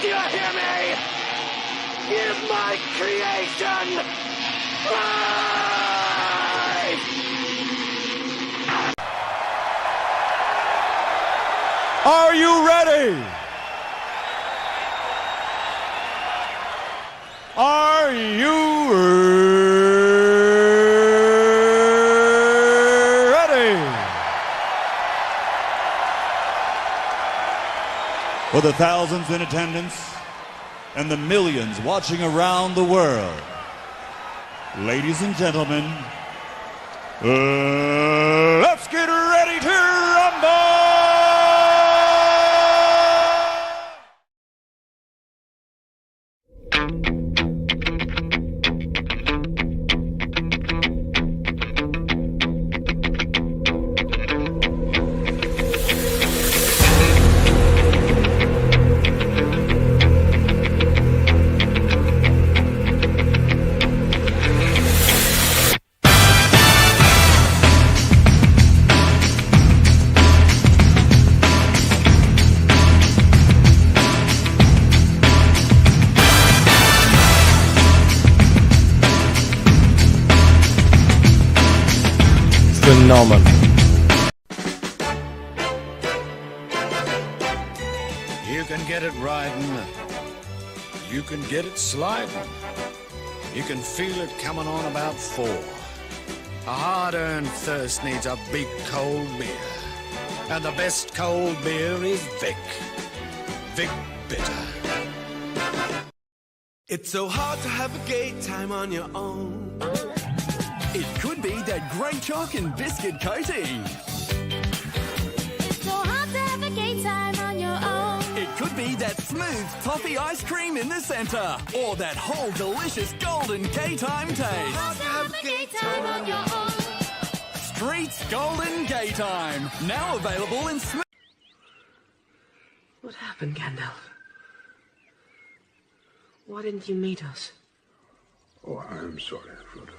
Do you hear me? Give my creation life! Are you ready? Are you ready? For the thousands in attendance and the millions watching around the world, ladies and gentlemen, let's get ready to rumble! Phenomenal. You can get it riding, you can get it sliding, you can feel it coming on about 4. A hard-earned thirst needs a big cold beer, and the best cold beer is Vic. Vic Bitter. It's so hard to have a gay time on your own. It could be that great chalk and biscuit coating. It's so hard to have a gay time on your own. It could be that smooth toffee ice cream in the centre. Or that whole delicious golden gay time taste. Hard to have a gay time on your own. Street's Golden Gay Time. Now available in smooth. What happened, Gandalf? Why didn't you meet us? Oh, I am sorry, Frodo.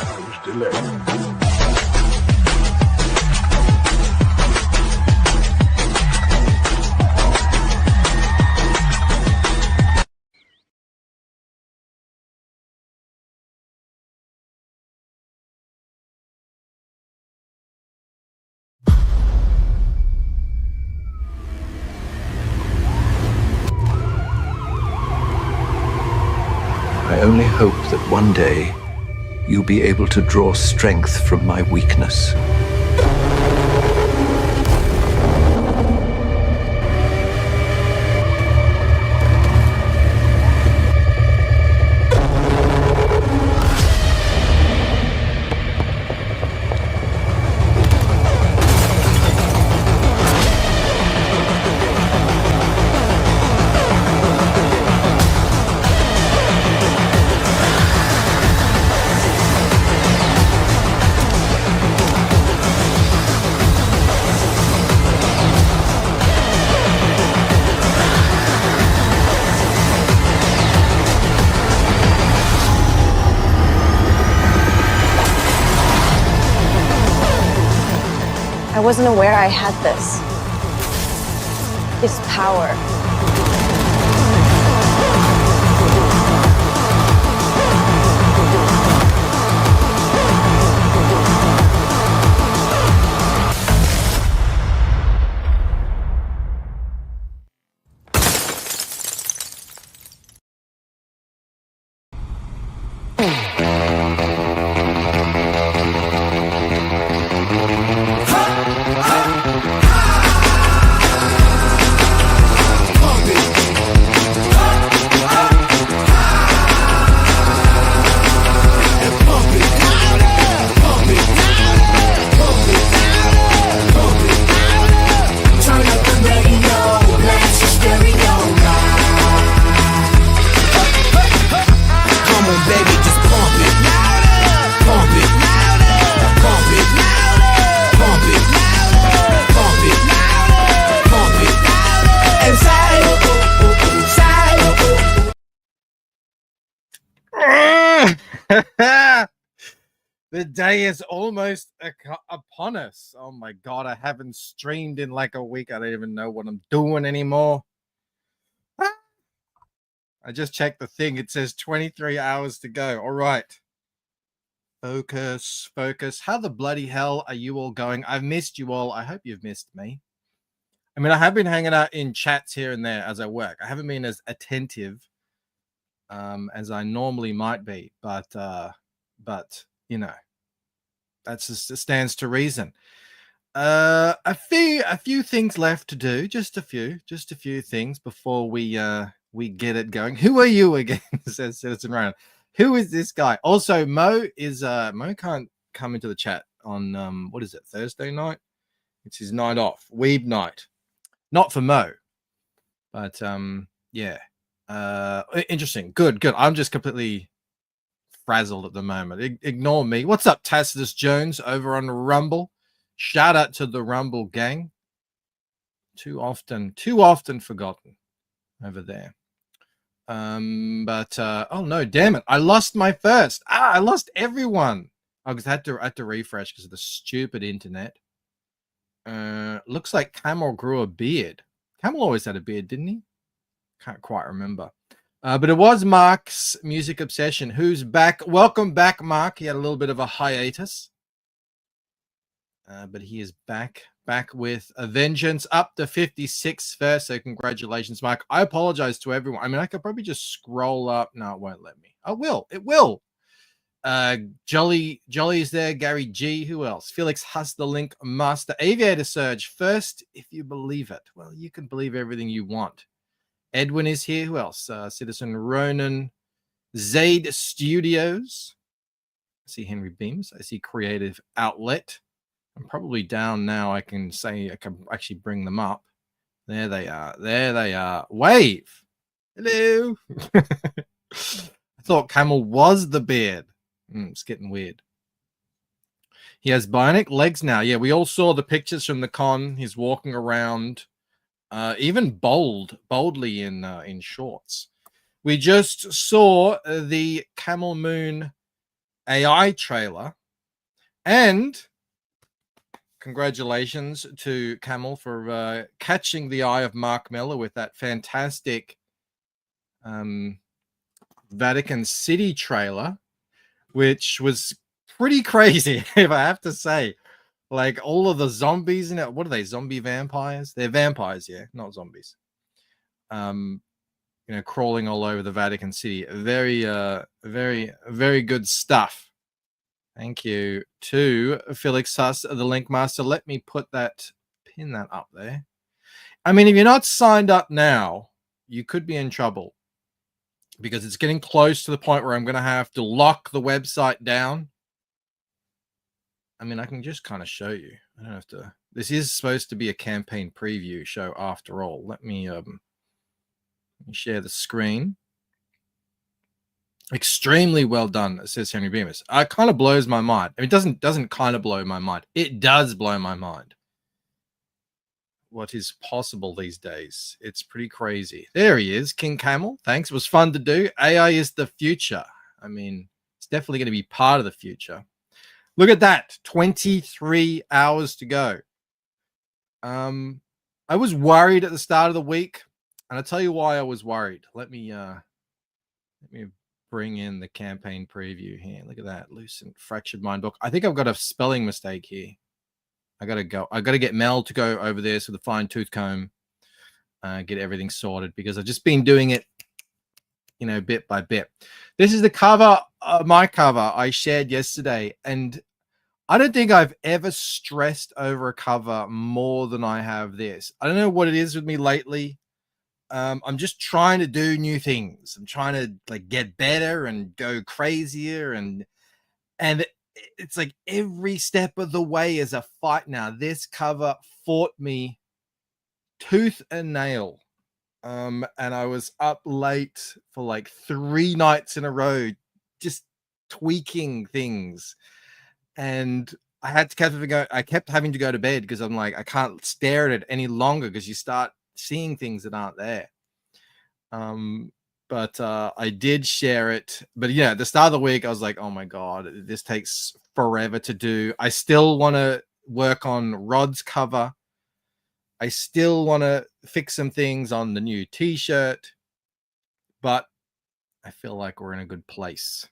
I was delayed. I only hope that one day you'll be able to draw strength from my weakness. I wasn't aware I had this. This power. The day is almost upon us. Oh my God, I haven't streamed in like a week. I don't even know what I'm doing anymore. I just checked the thing. It says 23 hours to go. All right. Focus, focus. How the bloody hell are you all going? I've missed you all. I hope you've missed me. I mean, I have been hanging out in chats here and there as I work. I haven't been as attentive as I normally might be, but you know, that's just stands to reason. A few things left to do. Just a few things before we get it going. Who are you again? Says Citizen Ryan. Who is this guy? Also, Mo can't come into the chat on what is it, Thursday night? It's his night off, Weeb night. Not for Mo, but yeah. Interesting. Good. I'm just completely frazzled at the moment. Ignore me. What's up, Tacitus Jones over on Rumble? Shout out to the Rumble gang. Too often forgotten over there. But oh no, damn it! I lost my first. I lost everyone. I had to refresh because of the stupid internet. Looks like Camel grew a beard. Camel always had a beard, didn't he? Can't quite remember. But it was Mark's music obsession. Who's back? Welcome back, Mark. He had a little bit of a hiatus. But he is back with a vengeance, up to 56 first. So congratulations, Mark. I apologize to everyone. I mean, I could probably just scroll up. No, it won't let me. I will. It will. Jolly is there. Gary G. Who else? Felix Huss, the Link Master. Aviator Surge. First, if you believe it. Well, you can believe everything you want. Edwin is here. Who else? Citizen Ronan. Zaid Studios. I see Henry Beams. I see Creative Outlet. I'm probably down now. I can actually bring them up. There they are. Wave. Hello. I thought Camel was the beard. It's getting weird. He has bionic legs now. Yeah, we all saw the pictures from the con. He's walking around, even boldly in shorts. We just saw the Camel Moon AI trailer, and congratulations to Camel for catching the eye of Mark Miller with that fantastic Vatican City trailer, which was pretty crazy, if I have to say. Like all of the zombies in it. What are they? Zombie vampires? They're vampires, yeah, not zombies. Crawling all over the Vatican City. Very, very good stuff. Thank you to Felix Huss, the Link Master. Let me pin that up there. I mean, if you're not signed up now, you could be in trouble because it's getting close to the point where I'm going to have to lock the website down. I mean, I can just kind of show you. I don't have to. This is supposed to be a campaign preview show after all. Let me share the screen. Extremely well done, says Henry Bemis. It kind of blows my mind. I mean, it doesn't kind of blow my mind. It does blow my mind. What is possible these days? It's pretty crazy. There he is, King Camel. Thanks. It was fun to do. AI is the future. I mean, it's definitely going to be part of the future. Look at that. 23 hours to go. I was worried at the start of the week, and I'll tell you why I was worried. Let me bring in the campaign preview here. Look at that. Lucent, Fractured Mind book. I think I've got a spelling mistake here. I got to get Mel to go over there with a fine-tooth comb, get everything sorted, because I've just been doing it, bit by bit. This is the cover, my cover I shared yesterday, and I don't think I've ever stressed over a cover more than I have this. I don't know what it is with me lately. I'm just trying to do new things. I'm trying to get better and go crazier, and it's like every step of the way is a fight now. This cover fought me tooth and nail. And I was up late for 3 nights in a row, just tweaking things. And I kept having to go to bed because I'm like, I can't stare at it any longer because you start seeing things that aren't there. But I did share it. But yeah, at the start of the week, I was like, oh my God, this takes forever to do. I still want to work on Rod's cover. I still want to fix some things on the new t-shirt, but I feel like we're in a good place.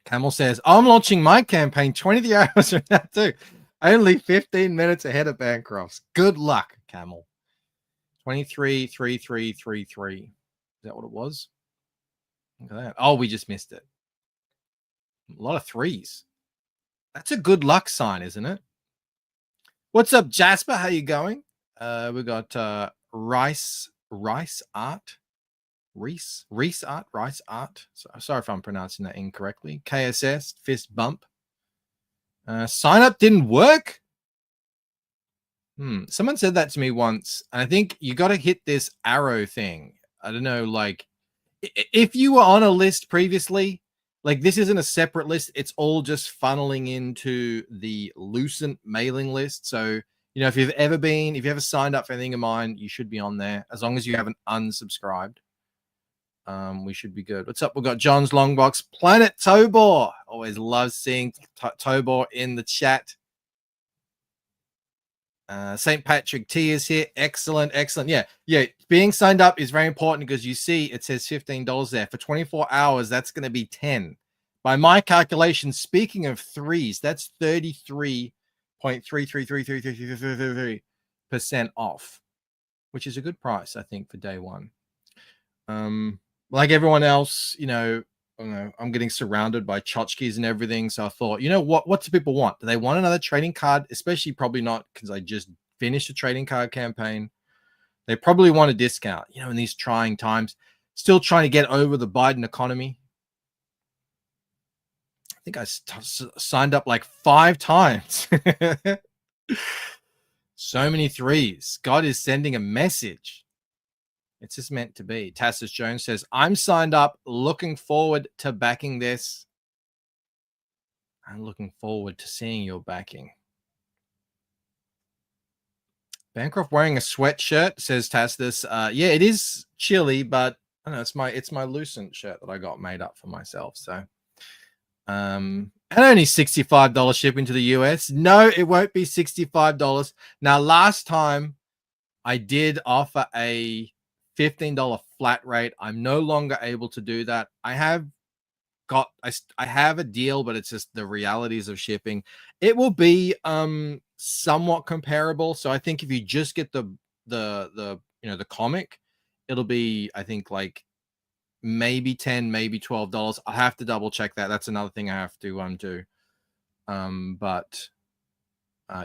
Camel says, I'm launching my campaign 23 hours from now too. Only 15 minutes ahead of Bancroft's. Good luck, Camel. 233333. Is that what it was? Look at that. Oh, we just missed it. A lot of threes. That's a good luck sign, isn't it? What's up, Jasper? How you going? We got Rice Art. So, sorry if I'm pronouncing that incorrectly. KSS, fist bump. Sign up didn't work. Someone said that to me once, and I think you got to hit this arrow thing. I don't know, like if you were on a list previously, like this isn't a separate list. It's all just funneling into the Lucent mailing list. So, you know, if you've ever signed up for anything of mine, you should be on there as long as you haven't unsubscribed. We should be good. What's up? We've got John's Longbox, Planet Tobor. Always love seeing Tobor in the chat. St. Patrick T is here. Excellent. Yeah. Being signed up is very important because you see it says $15 there. For 24 hours, that's going to be 10. By my calculation, speaking of threes, that's 33.333333% off, which is a good price, I think, for day one. Like everyone else, you know, I'm getting surrounded by tchotchkes and everything. So I thought, you know, what do people want? Do they want another trading card? Especially probably not because I just finished a trading card campaign. They probably want a discount, you know, in these trying times. Still trying to get over the Biden economy. I think I signed up like 5 times. So many threes. God is sending a message. It's just meant to be. Tassus Jones says, I'm signed up, looking forward to backing this. I'm looking forward to seeing your backing. Bancroft wearing a sweatshirt, says Tassus. Yeah, it is chilly, but I don't know, it's my Lucent shirt that I got made up for myself. So and only $65 shipping to the US. No, it won't be $65. Now, last time I did offer a $15 flat rate. I'm no longer able to do that. I have a deal, but it's just the realities of shipping. It will be somewhat comparable. So I think if you just get the comic, it'll be, I think, like maybe $10, maybe $12. I'll have to double check that. That's another thing I have to do.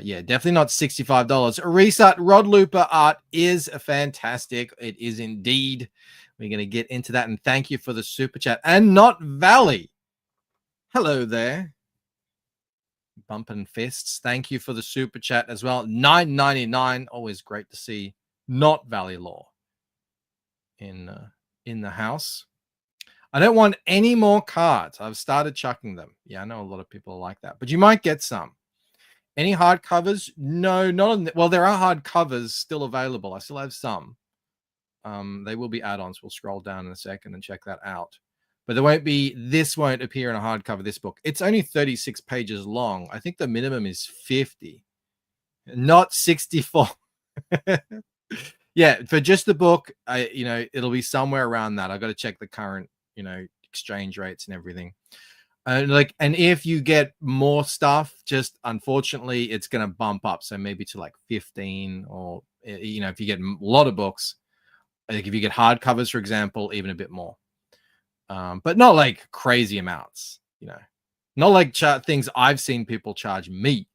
Yeah, definitely not $65. Restart Rod Looper art is fantastic. It is indeed. We're going to get into that. And thank you for the super chat. And Not Valley. Hello there. Bumping fists. Thank you for the super chat as well. $9.99. Always great to see Not Valley Law in the house. I don't want any more cards. I've started chucking them. Yeah, I know a lot of people like that. But you might get some. Any hard covers? No, not on well, there are hard covers still available. I still have some. They will be add-ons. We'll scroll down in a second and check that out. But this won't appear in a hardcover, this book. It's only 36 pages long. I think the minimum is 50, not 64. Yeah, for just the book, it'll be somewhere around that. I've got to check the current, exchange rates and everything. And if you get more stuff, just unfortunately, it's going to bump up. So maybe to like 15, or, if you get a lot of books, like if you get hardcovers, for example, even a bit more. But not like crazy amounts, not like things I've seen people charge me.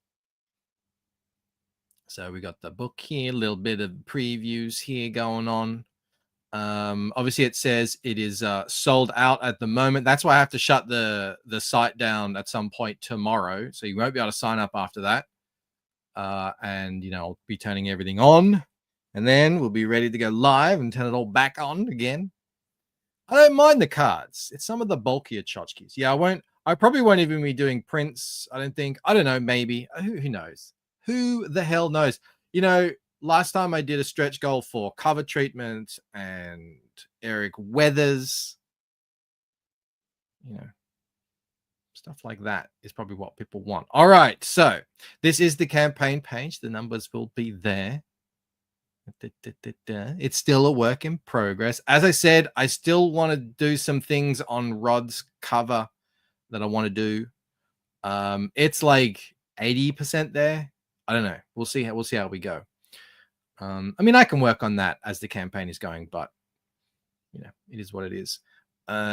So we got the book here, a little bit of previews here going on. Obviously it says it is sold out at the moment. That's why I have to shut the site down at some point tomorrow, so you won't be able to sign up after that. And I'll be turning everything on, and then we'll be ready to go live and turn it all back on again. I don't mind the cards. It's some of the bulkier tchotchkes. Yeah, I probably won't even be doing prints. I don't know, maybe. Who knows? Who the hell knows? Last time I did a stretch goal for cover treatment and Eric Weathers. Stuff like that is probably what people want. All right, so this is the campaign page. The numbers will be there. It's still a work in progress. As I said, I still want to do some things on Rod's cover that I want to do. It's like 80% there. I don't know. We'll see how we go. I mean, I can work on that as the campaign is going, but you know, it is what it is.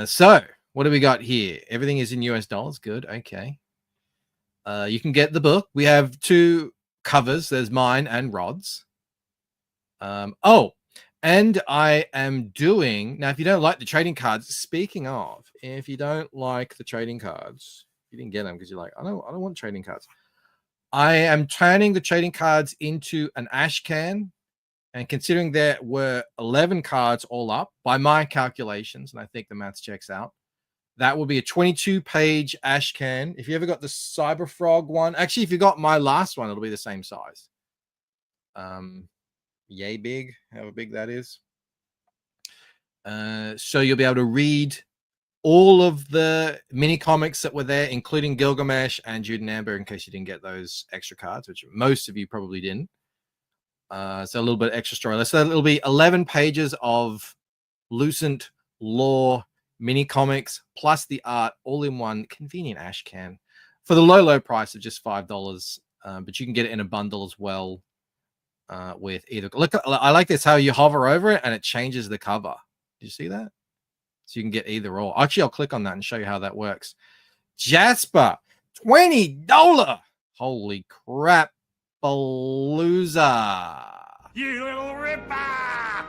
So what do we got here? Everything is in US dollars. Good. Okay. You can get the book. We have 2 covers. There's mine and Rod's. Oh, and I am doing now. If you don't like the trading cards, speaking of, if you don't like the trading cards, you didn't get them because you're like, I don't want trading cards. I am turning the trading cards into an ash can, and considering there were 11 cards all up by my calculations, and I think the maths checks out, that will be a 22-page ash can. If you ever got the Cyber Frog one, actually, if you got my last one, it'll be the same size. Yay big, however big that is. So you'll be able to read all of the mini comics that were there, including Gilgamesh and Jude and Amber, in case you didn't get those extra cards, which most of you probably didn't. So a little bit extra story. So it'll be 11 pages of Lucent lore mini comics plus the art all in one convenient ash can for the low price of just $5. But you can get it in a bundle as well. With either look, I like this how you hover over it and it changes the cover. Do you see that? So you can get either or. Actually, I'll click on that and show you how that works. Jasper, $20. Holy crap, Palooza! You little ripper!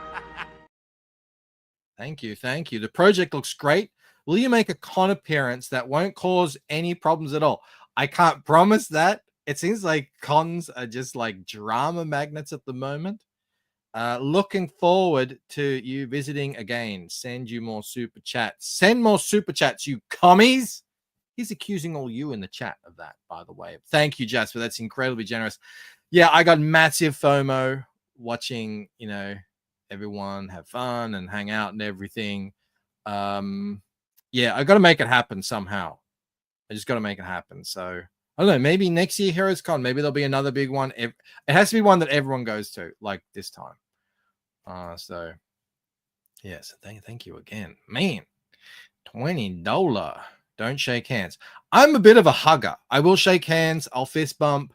Thank you. The project looks great. Will you make a con appearance that won't cause any problems at all? I can't promise that. It seems like cons are just like drama magnets at the moment. Looking forward to you visiting again. Send you more super chats. Send more super chats, you commies. He's accusing all you in the chat of that, by the way. Thank you, Jasper. That's incredibly generous. Yeah, I got massive FOMO watching, you know, everyone have fun and hang out and everything. Yeah, I got to make it happen somehow. I just got to make it happen. So I don't know, maybe next year Heroes Con, maybe there'll be another big one. It has to be one that everyone goes to, like this time. So yes, thank you again. Man, $20. Don't shake hands. I'm a bit of a hugger. I will shake hands. I'll fist bump.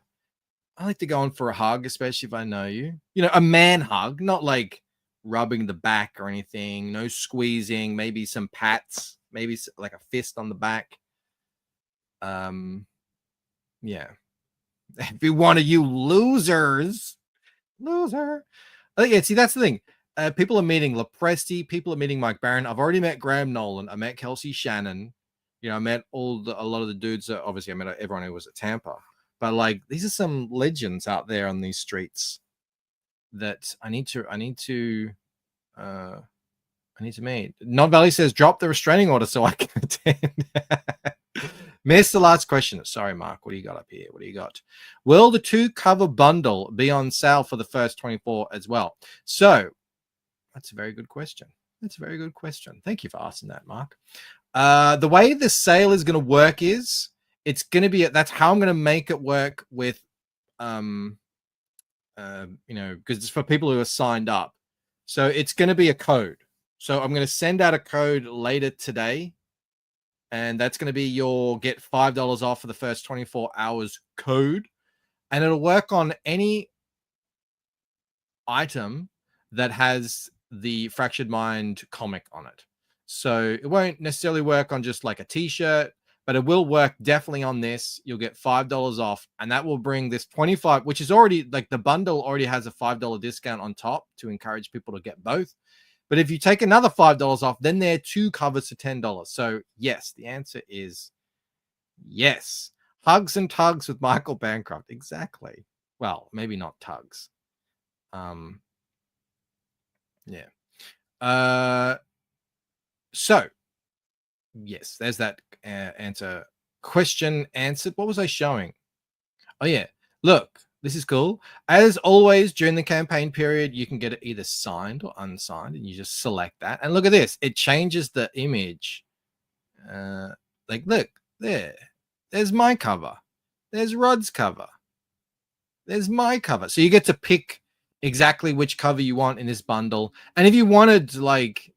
I like to go on for a hug, especially if I know you. You know, a man hug, not like rubbing the back or anything. No squeezing, maybe some pats, maybe like a fist on the back. Yeah. Every one of you losers. Loser. Yeah, see, that's the thing. People are meeting Lepresti. People are meeting Mike Barron. I've already met Graham Nolan. I met Kelsey Shannon. You know, I met a lot of the dudes. Obviously, I met everyone who was at Tampa. But like, these are some legends out there on these streets that I need to meet. Not Valley says drop the restraining order so I can attend. Missed the last question. Sorry, Mark. What do you got up here? What do you got? Will the 2 cover bundle be on sale for the first 24 as well? So that's a very good question. Thank you for asking that, Mark. The way the sale is going to work is it's going to be, that's how I'm going to make it work with, you know, because it's for people who are signed up. So it's going to be a code. So I'm going to send out a code later today. And that's going to be your get $5 off for the first 24 hours code. And it'll work on any item that has the Fractured Mind comic on it. So it won't necessarily work on just like a t-shirt, but it will work definitely on this. You'll get $5 off, and that will bring this 25, which is already like the bundle already has a $5 discount on top to encourage people to get both. But if you take another $5 off, then there are 2 covers for $10. So yes, the answer is yes. Hugs and tugs with Michael Bancroft. Exactly. Well, maybe not tugs. Yeah. So yes, there's that answer. Question answered. What was I showing? Oh yeah. Look, this is cool. As always, during the campaign period, you can get it either signed or unsigned, and you just select that. And look at this. It changes the image. Like, look, there. There's my cover. There's Rod's cover. There's my cover. So you get to pick exactly which cover you want in this bundle. And if you wanted, like,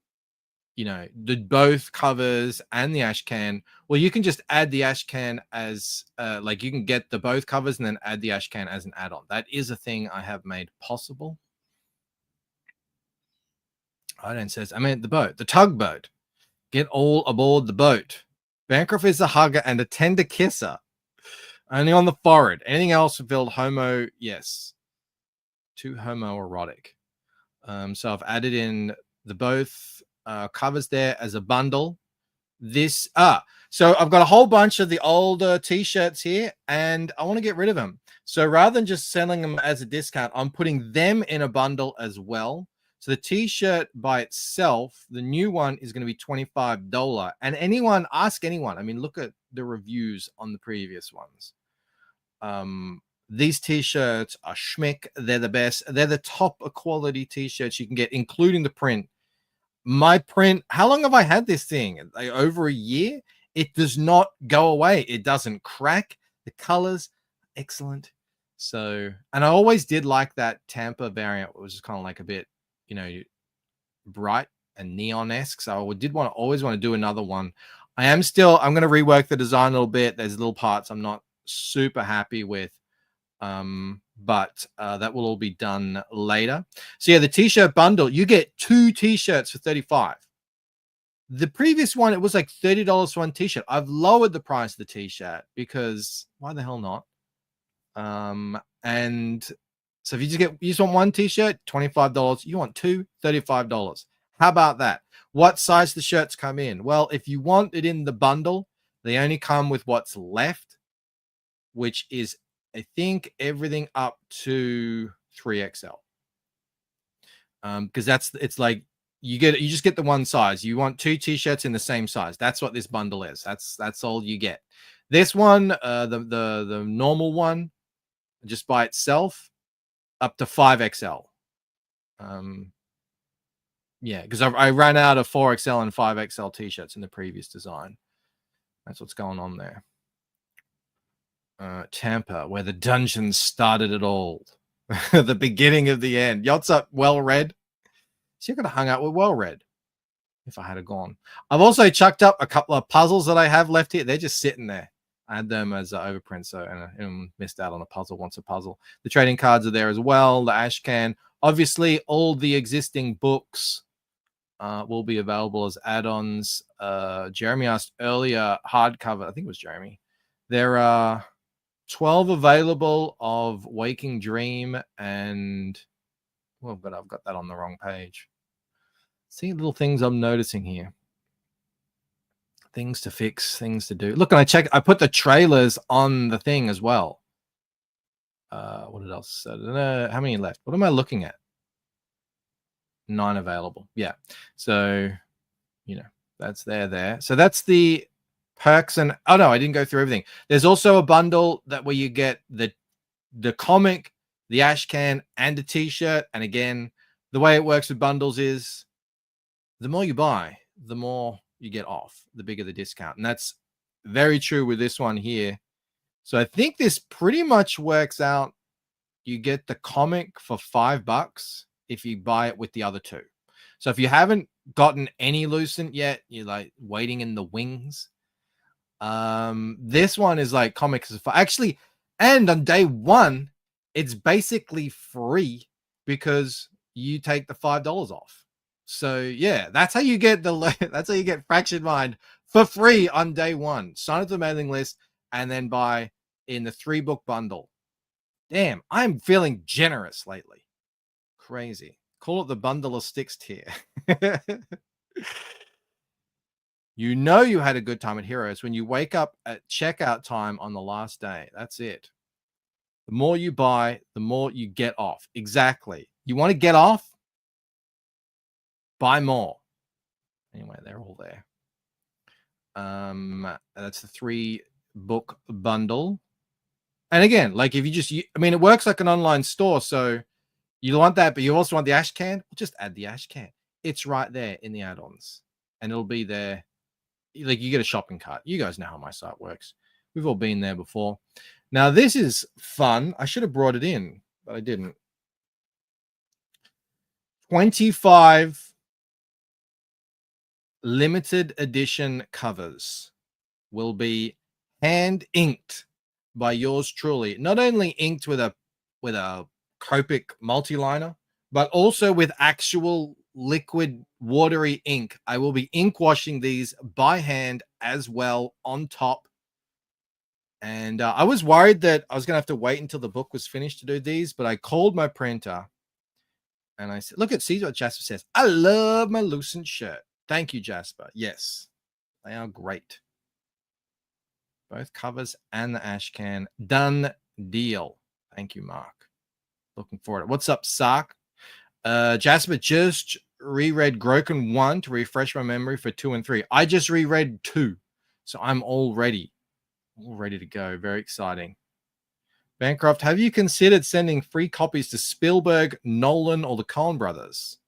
you know, the both covers and the ash can, well, you can just add the ash can as like, you can get the both covers and then add the ash can as an add-on. That is a thing I have made possible. I don't says I meant the boat, the tugboat. Get all aboard the boat. Bancroft is a hugger and a tender kisser. Only on the forehead. Anything else fulfilled homo, yes. Too homoerotic. So I've added in the both covers there as a bundle. So I've got a whole bunch of the older t-shirts here, and I want to get rid of them. So rather than just selling them as a discount, I'm putting them in a bundle as well. So the t-shirt by itself, the new one is going to be $25. And ask anyone. I mean, look at the reviews on the previous ones. These t-shirts are schmick. They're the best. They're the top quality t-shirts you can get, including the print. My print, how long have I had this thing? Like over a year. It does not go away. It doesn't crack. The colors, excellent. So, and I always did like that Tampa variant, which is kind of like a bit, you know, bright and neon-esque. So I always want to do another one. I'm going to rework the design a little bit. There's little parts I'm not super happy with. But that will all be done later. So yeah, the t-shirt bundle, you get 2 t-shirts for $35. The previous one, it was like $30 for one t-shirt. I've lowered the price of the t-shirt because why the hell not? And so if you just want one t-shirt, $25. You want 2, $35. How about that? What size the shirts come in? Well, if you want it in the bundle, they only come with what's left, which is, I think, everything up to 3XL. Because it's like you just get the one size. You want 2 t-shirts in the same size. That's what this bundle is. That's all you get. This one, the normal one, just by itself, up to 5XL. Yeah, because I ran out of 4XL and 5XL t-shirts in the previous design. That's what's going on there. Tampa, where the dungeon started it all. The beginning of the end. Yachts up, well read. So you could have hung out with well read if I had gone. I've also chucked up a couple of puzzles that I have left here. They're just sitting there. I had them as overprint, so and missed out on a puzzle. Wants a puzzle. The trading cards are there as well. The ash can. Obviously, all the existing books will be available as add-ons. Jeremy asked earlier, hardcover. I think it was Jeremy. There are 12 available of Waking Dream, and well, but I've got that on the wrong page. See little things I'm noticing here. Things to fix, things to do. Look, and I put the trailers on the thing as well. What else? I don't know how many left. What am I looking at? 9 available. Yeah. So, you know, that's there. So that's the perks. And oh no, I didn't go through everything. There's also a bundle where you get the comic, the ash can, and a t-shirt. And again, the way it works with bundles is the more you buy, the more you get off, the bigger the discount. And that's very true with this one here. So I think this pretty much works out. You get the comic for $5 if you buy it with the other 2. So if you haven't gotten any Lucent yet, you're like waiting in the wings. This one is like comics is actually, and on day 1, it's basically free because you take the $5 off. So yeah, that's how you get Fractured Mind for free on day 1. Sign up to the mailing list and then buy in the 3-book bundle. Damn, I'm feeling generous lately. Crazy. Call it the bundle of sticks tier. You know you had a good time at Heroes when you wake up at checkout time on the last day. That's it. The more you buy, the more you get off. Exactly. You want to get off? Buy more. Anyway, they're all there. That's the 3-book bundle. And again, like if it works like an online store. So you want that, but you also want the ash can. Well, just add the ash can. It's right there in the add-ons, and it'll be there. Like you get a shopping cart. You guys know how my site works. We've all been there before. Now, this is fun. I should have brought it in, but I didn't. 25 limited edition covers will be hand inked by yours truly. Not only inked with a Copic multi-liner, but also with actual liquid watery ink. I will be ink washing these by hand as well on top. And I was worried that I was going to have to wait until the book was finished to do these, but I called my printer and I said, look at, see what Jasper says. I love my Lucent shirt. Thank you, Jasper. Yes, they are great. Both covers and the ash can. Done deal. Thank you, Mark. Looking forward to it. What's up, Sark? Jasper just reread Groken 1 to refresh my memory for 2 and 3. I just reread 2, so I'm all ready to go. Very exciting. Bancroft, have you considered sending free copies to Spielberg, Nolan, or the Coen brothers?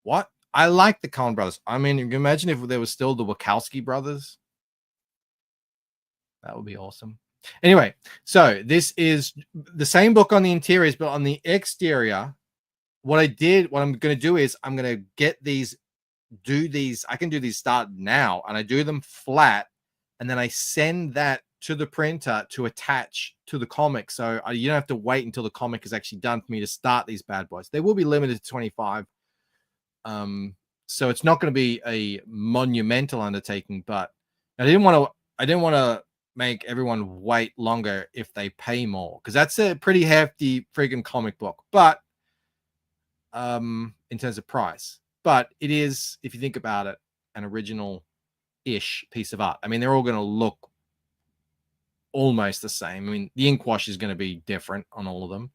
What? I like the Coen brothers. I mean, you can imagine if there was still the Wachowski brothers. That would be awesome. Anyway, so this is the same book on the interiors, but on the exterior, what I'm going to do is I'm going to get these, I can do these start now, and I do them flat, and then I send that to the printer to attach to the comic. So you don't have to wait until the comic is actually done for me to start these bad boys. They will be limited to 25. So it's not going to be a monumental undertaking, but I didn't want to make everyone wait longer if they pay more, because that's a pretty hefty friggin' comic book, but in terms of price. But it is, if you think about it, an original-ish piece of art. I mean, they're all going to look almost the same. I mean, the ink wash is going to be different on all of them,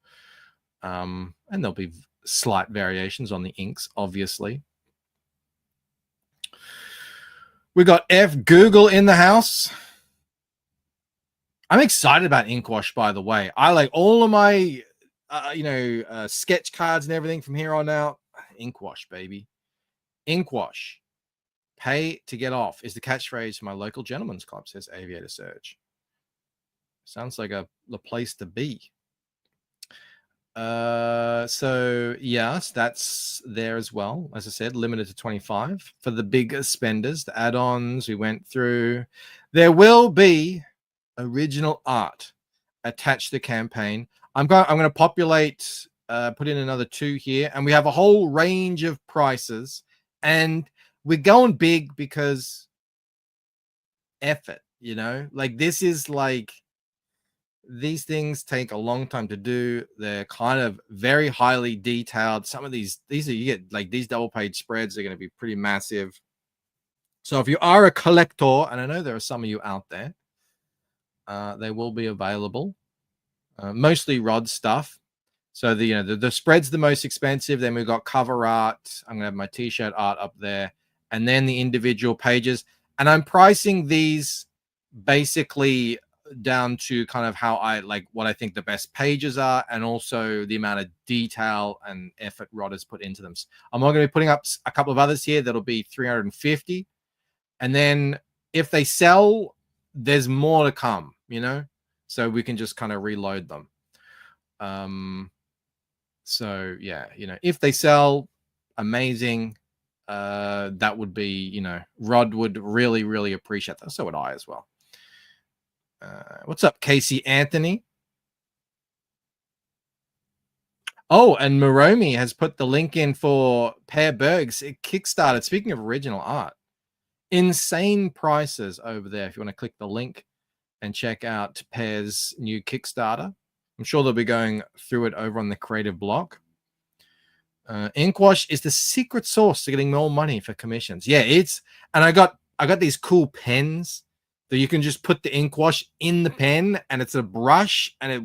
and there'll be slight variations on the inks, obviously. We got F Google in the house. I'm excited about ink wash, by the way. I like all of my, sketch cards and everything from here on out. Ink wash, baby. Ink wash. Pay to get off is the catchphrase for my local gentleman's club, says Aviator Surge. Sounds like the place to be. So yes, that's there as well. As I said, limited to 25 for the big spenders. The add-ons we went through. There will be original art attached to the campaign. I'm going to populate, put in another 2 here, and we have a whole range of prices, and we're going big because effort, like this is like, these things take a long time to do. They're kind of very highly detailed. Some of these are, you get like these double page spreads are going to be pretty massive. So if you are a collector, and I know there are some of you out there, they will be available. Mostly Rod stuff. So the spread's the most expensive. Then we've got cover art. I'm gonna have my t-shirt art up there, and then the individual pages. And I'm pricing these basically down to kind of how I like what I think the best pages are, and also the amount of detail and effort Rod has put into them. I'm going to be putting up a couple of others here that'll be 350, and then if they sell, there's more to come, so we can just kind of reload them. So yeah, if they sell, amazing. That would be, Rod would really, really appreciate that. So would I as well. What's up, Casey Anthony? Oh, and Moromi has put the link in for Per Berg's Kickstarter. Speaking of original art, insane prices over there. If you want to click the link and check out Per's new Kickstarter, I'm sure they'll be going through it over on the creative block. Inkwash is the secret sauce to getting more money for commissions. Yeah, and I got these cool pens that you can just put the ink wash in the pen, and it's a brush, and it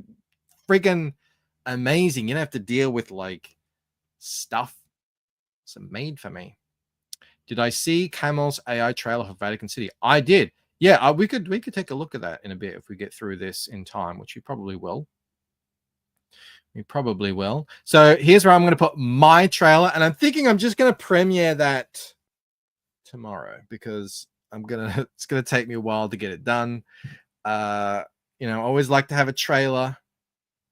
friggin' amazing. You don't have to deal with like stuff. It's made for me. Did I see Camel's AI trailer for Vatican City? I did. Yeah, we could take a look at that in a bit if we get through this in time, which we probably will. We probably will. So here's where I'm going to put my trailer, and I'm thinking I'm just going to premiere that tomorrow because it's going to take me a while to get it done. You know, I always like to have a trailer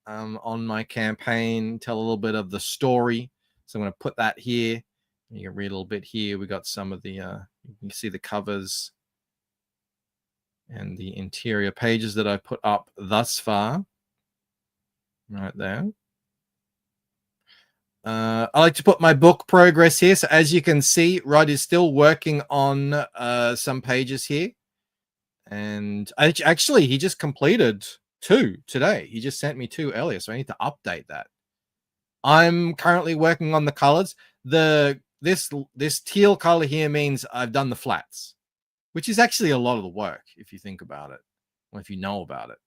on my campaign, tell a little bit of the story. So I'm going to put that here. You can read a little bit here. We got some of the, you can see the covers and the interior pages that I put up thus far. Right there. I like to put my book progress here. So as you can see, Rod is still working on some pages here. And actually, he just completed 2 today. He just sent me 2 earlier, so I need to update that. I'm currently working on the colors. This teal color here means I've done the flats, which is actually a lot of the work if you think about it, or if you know about it.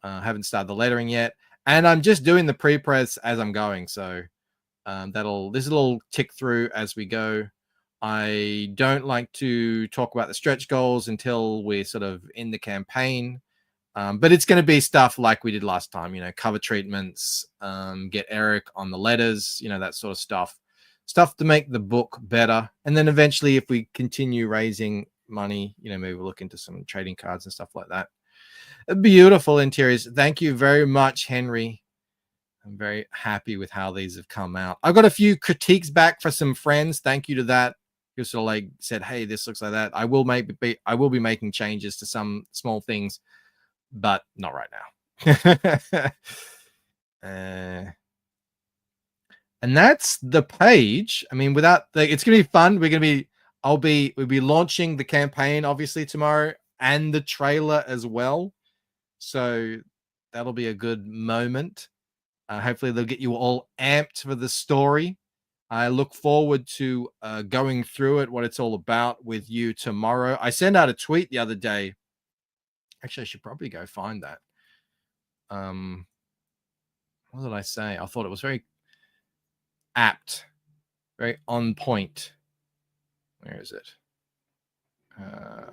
I haven't started the lettering yet, and I'm just doing the pre-press as I'm going. So this will tick through as we go. I don't like to talk about the stretch goals until we're sort of in the campaign. But it's going to be stuff like we did last time, you know, cover treatments, get Eric on the letters, you know, that sort of stuff to make the book better. And then eventually, if we continue raising money, you know, maybe we'll look into some trading cards and stuff like that. Beautiful interiors. Thank you very much, Henry. I'm very happy with how these have come out. I got a few critiques back for some friends. Thank you to that. Who sort of like said, "Hey, this looks like that." I will be making changes to some small things, but not right now. And that's the page. I mean, it's gonna be fun. We'll be launching the campaign obviously tomorrow and the trailer as well. So that'll be a good moment. Hopefully they'll get you all amped for the story. I look forward to going through it, what it's all about with you tomorrow. I sent out a tweet the other day. Actually, I should probably go find that. What did I say? I thought it was very apt, very on point. Where is it?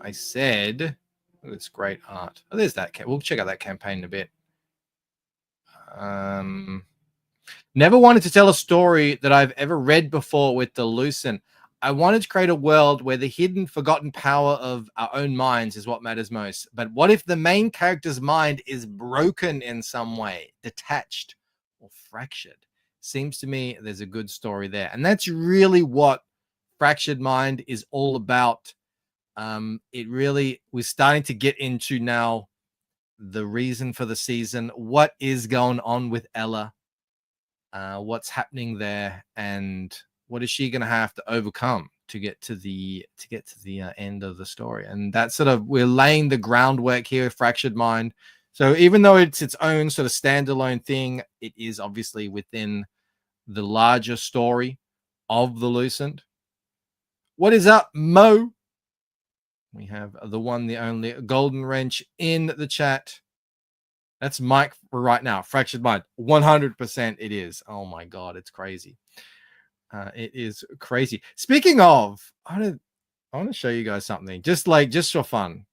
I said, oh, it's great art. Oh, there's that. We'll check out that campaign in a bit. Never wanted to tell a story that I've ever read before with the Lucent. I wanted to create a world where the hidden, forgotten power of our own minds is what matters most. But what if the main character's mind is broken in some way, detached or fractured? Seems to me there's a good story there. And that's really what Fractured Mind is all about. We're starting to get into now the reason for the season, what is going on with Ella, what's happening there, and what is she going to have to overcome to get to the end of the story. And that's sort of, we're laying the groundwork here with Fractured Mind. So even though it's its own sort of standalone thing, it is obviously within the larger story of the Lucent. What is up, Mo? We have the one, the only Golden Wrench in the chat. That's Mike for right now. Fractured Mind, 100% it is. Oh my God, it's crazy. It is crazy. Speaking of, I want to show you guys something, just for fun.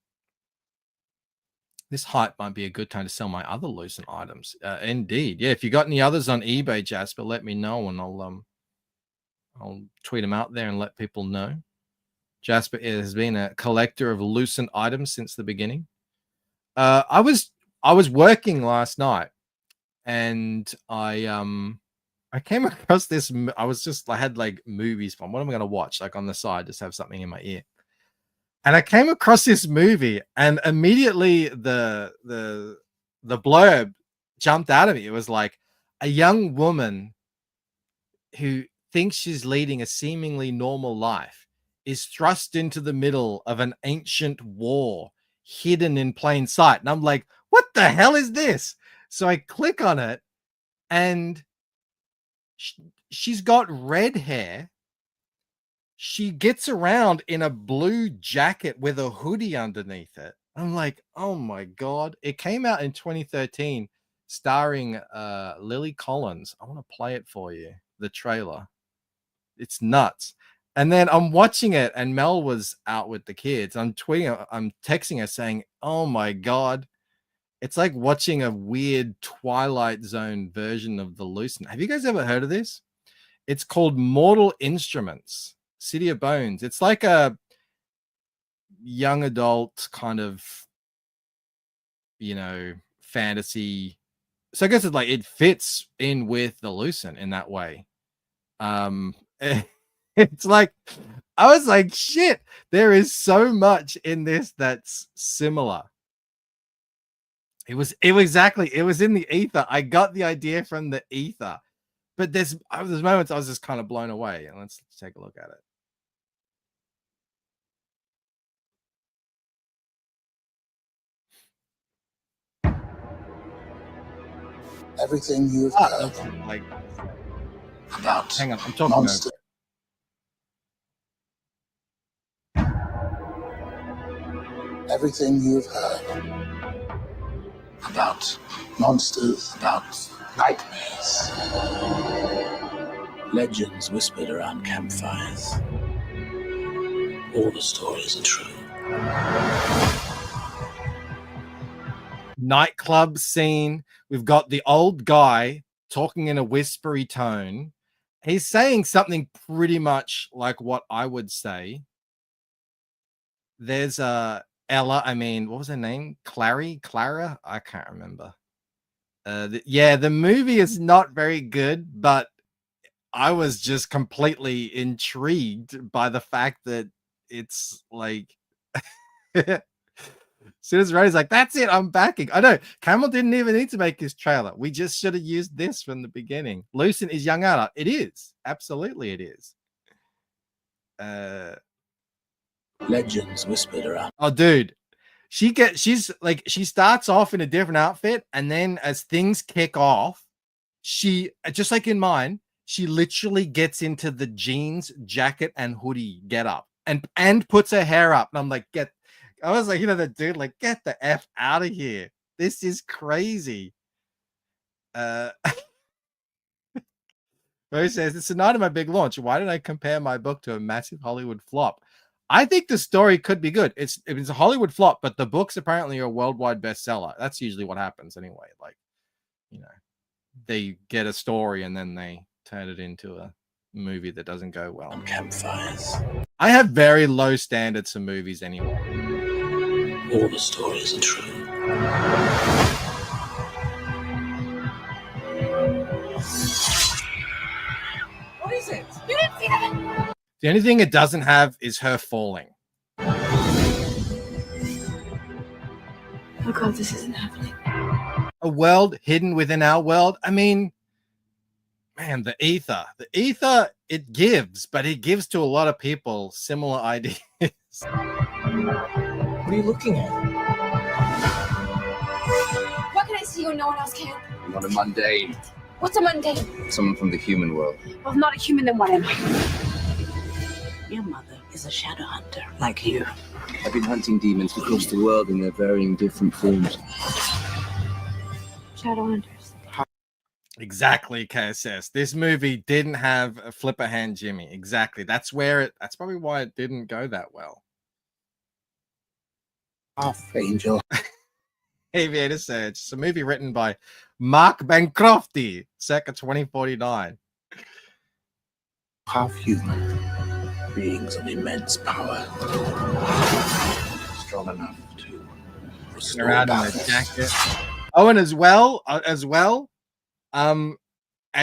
This hype might be a good time to sell my other Lucent items. Indeed, yeah. If you got any others on eBay, Jasper, let me know, and I'll tweet them out there and let people know. Jasper has been a collector of Lucent items since the beginning. I was working last night, and I came across this. I had like movies from. What am I going to watch? Like on the side, just have something in my ear. And I came across this movie, and immediately the blurb jumped out at me. It was like a young woman who thinks she's leading a seemingly normal life is thrust into the middle of an ancient war hidden in plain sight. And I'm like, what the hell is this? So I click on it, and she's got red hair. She gets around in a blue jacket with a hoodie underneath it. I'm like, oh my God. It came out in 2013, starring Lily Collins. I want to play it for you, the trailer. It's nuts. And then I'm watching it, and Mel was out with the kids. I'm texting her saying, oh my God. It's like watching a weird Twilight Zone version of the Lucent. Have you guys ever heard of this? It's called Mortal Instruments, City of Bones. It's like a young adult kind of fantasy. So I guess it's like it fits in with the Lucent in that way. It's like I was like, shit, there is so much in this that's similar. It was in the ether. I got the idea from the ether, but there's moments I was just kind of blown away. And let's take a look at it. Everything you've heard like about hang on, I'm talking monster. Everything you've heard about monsters, about nightmares, legends whispered around campfires. All the stories are true. Nightclub scene. We've got the old guy talking in a whispery tone. He's saying something pretty much like what I would say. There's Ella. I mean, what was her name? Clara? I can't remember. The movie is not very good, but I was just completely intrigued by the fact that it's like as soon as Ray's like, that's it, I'm backing. I know Camel didn't even need to make his trailer. We just should have used this from the beginning. Lucent is young adult. It is. Absolutely it is. Legends whispered around. Oh, dude. She starts off in a different outfit, and then as things kick off, she, just like in mine, she literally gets into the jeans, jacket, and hoodie get up and puts her hair up. And I'm like, I was like, the dude, like, get the F out of here. This is crazy. Rose says, it's the night of my big launch. Why did I compare my book to a massive Hollywood flop? I think the story could be good. It's a Hollywood flop, but the books apparently are a worldwide bestseller. That's usually what happens anyway. Like, they get a story and then they turn it into a movie that doesn't go well. Campfires. I have very low standards for movies anyway. All the stories are true. What is it? You didn't see that? The only thing it doesn't have is her falling. Oh God, this isn't happening. A world hidden within our world. I mean, man, the ether, it gives, but it gives to a lot of people similar ideas. What are you looking at? What can I see when no one else can? I'm not a mundane. What's a mundane? Someone from the human world. Well, if not a human, then what am I? Your mother is a shadow hunter, like you. I've been hunting demons across the world in their varying different forms. Shadow hunters. Exactly, KSS. This movie didn't have a flipper hand Jimmy. Exactly. That's probably why it didn't go that well. Archangel. Aviator said it's a movie written by Mark Bancrofty, circa 2049. Half human. Beings of immense power. Strong enough to restore Around in balance. a jacket. Oh, and as well, as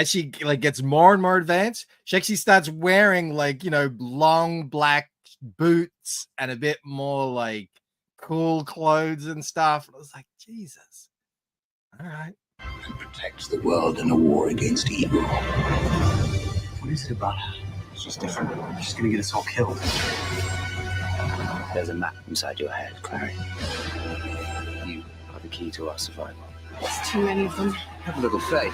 she gets more and more advanced, she actually starts wearing long black boots and a bit more like cool clothes and stuff. I was like, Jesus. All right. And protects the world in a war against evil. What is it about her? She's different. She's gonna get us all killed. There's a map inside your head, Clary. You are the key to our survival. There's too many of them. Have a little faith.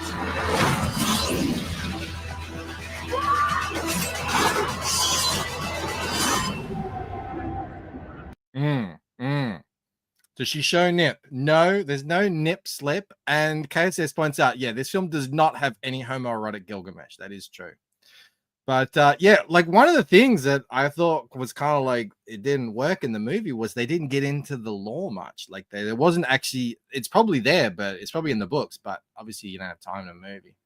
Does she show nip? No, there's no nip slip. And KSS points out, this film does not have any homoerotic Gilgamesh. That is true. But one of the things that I thought was kind of like it didn't work in the movie was they didn't get into the lore much. Like there wasn't actually, it's probably there, but it's probably in the books, but obviously you don't have time in a movie.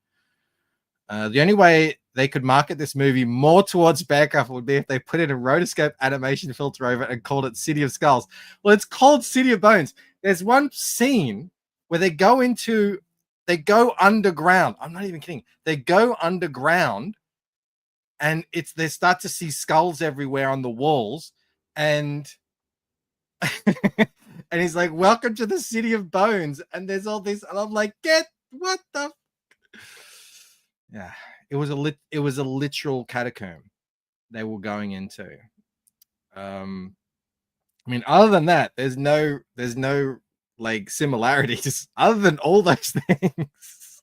The only way they could market this movie more towards Bearcraft would be if they put in a rotoscope animation filter over it and called it City of Skulls. Well, it's called City of Bones. There's one scene where they go underground. I'm not even kidding. They go underground, and they start to see skulls everywhere on the walls, and and he's like, "Welcome to the City of Bones," and there's all this, and I'm like, what the? Yeah, it was a literal catacomb they were going into. I mean, other than that, there's no like similarities other than all those things.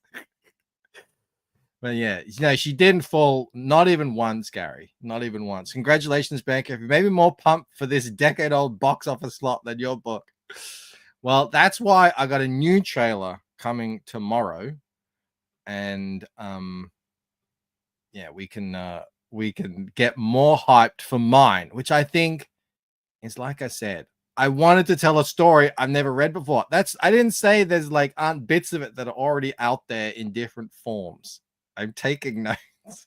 But yeah, she didn't fall, not even once, Gary. Not even once. Congratulations, Banker. If you maybe more pumped for this decade-old box office slot than your book. Well, that's why I got a new trailer coming tomorrow. And yeah, we can get more hyped for mine, which I think is, like I said, I wanted to tell a story I've never read before. I didn't say there's like aren't bits of it that are already out there in different forms. I'm taking notes.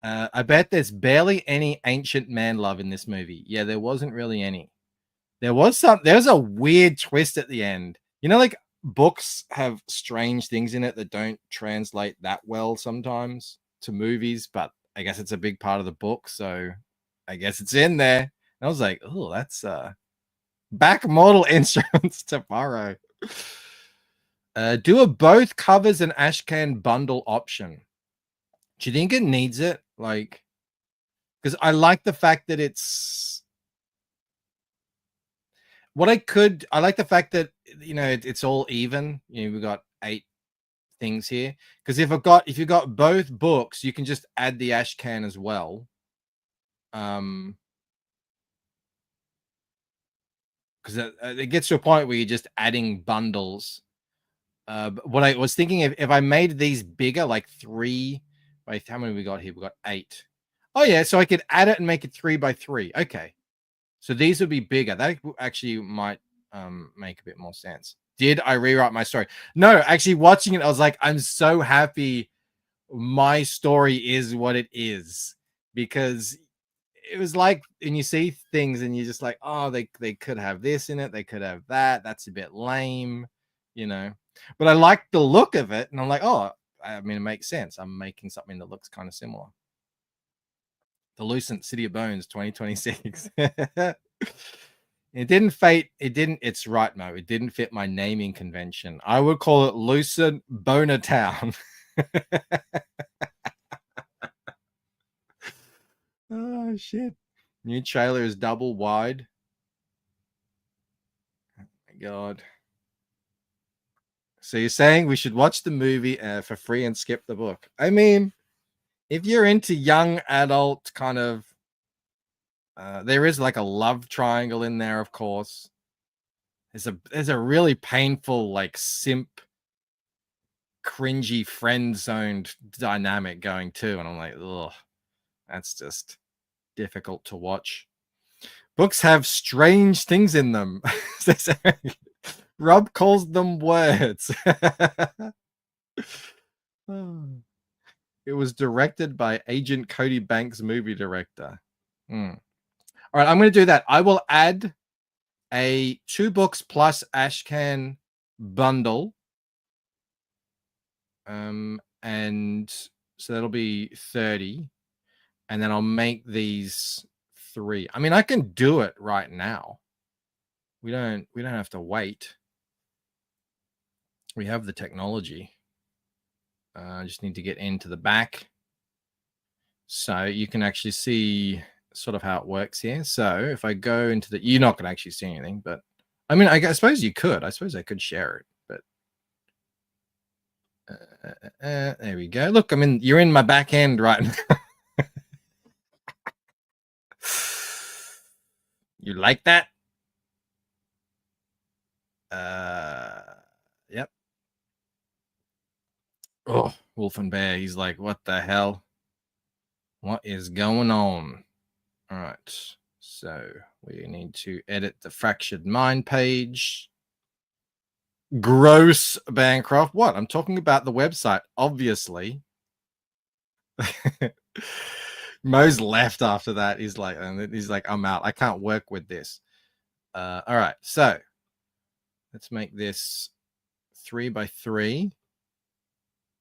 I bet there's barely any ancient man love in this movie. Yeah, there wasn't really any. There's a weird twist at the end. You know, like books have strange things in it that don't translate that well sometimes to movies, but I guess it's a big part of the book, so I guess it's in there. And I was like, oh, that's back model insurance tomorrow. Do a both covers and ashcan bundle option. Do you think it needs it? Like, because I like the fact that it's I like the fact that, you know, it's all even. You know, we've got 8 things here. Because if you got both books, you can just add the ashcan as well. Because it gets to a point where you're just adding bundles. But what I was thinking, if I made these bigger, like 3 by, how many we got here? We got 8. Oh yeah, so I could add it and make it 3 by 3. Okay, so these would be bigger. That actually might make a bit more sense. Did I rewrite my story? No, actually, watching it, I was like, I'm so happy my story is what it is, because it was like, and you see things and you're just like, oh, they could have this in it, they could have that. That's a bit lame, you know. But I like the look of it, and I'm like, oh, I mean, it makes sense. I'm making something that looks kind of similar. The Lucent City of Bones 2026. It's right, Mo. It didn't fit my naming convention. I would call it Lucent Boner Town. Oh shit. New trailer is double wide. Oh my god. So you're saying we should watch the movie for free and skip the book? I mean, if you're into young adult kind of, there is like a love triangle in there, of course. There's a really painful, like, simp, cringy, friend-zoned dynamic going too, and I'm like, ugh, that's just difficult to watch. Books have strange things in them. Rob calls them words. It was directed by Agent Cody Banks, movie director. All right, I'm going to do that. I will add a 2 books plus ashcan bundle. And so that'll be 30. And then I'll make these 3. I mean, I can do it right now. We don't have to wait. We have the technology. I just need to get into the back, so you can actually see sort of how it works here. So if I go into the, you're not going to actually see anything, but I mean, I suppose you could. I suppose I could share it, but there we go. Look, you're in my back end right now. You like that? Yep. Oh, Wolf and Bear. He's like, what the hell? What is going on? All right. So we need to edit the Fractured Mind page. Gross, Bancroft. What? I'm talking about the website, obviously. Mo's left after that. He's like, I'm out. I can't work with this. All right, so let's make this 3 by 3,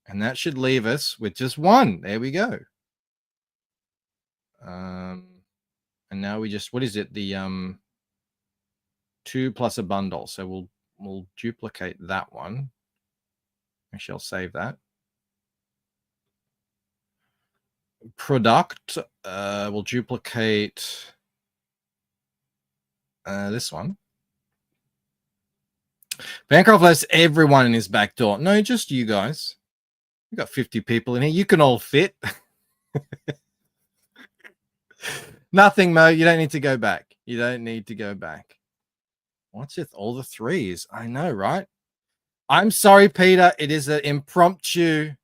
and that should leave us with just one. There we go. And now we just, what is it? The 2 plus a bundle. So we'll duplicate that one. Actually, I'll save that. Product. We'll duplicate this one. Bancroft lets everyone in his back door. No, just you guys. We got 50 people in here. You can all fit. Nothing, Mo. You don't need to go back. You don't need to go back. What's with all the threes? I know, right? I'm sorry, Peter. It is an impromptu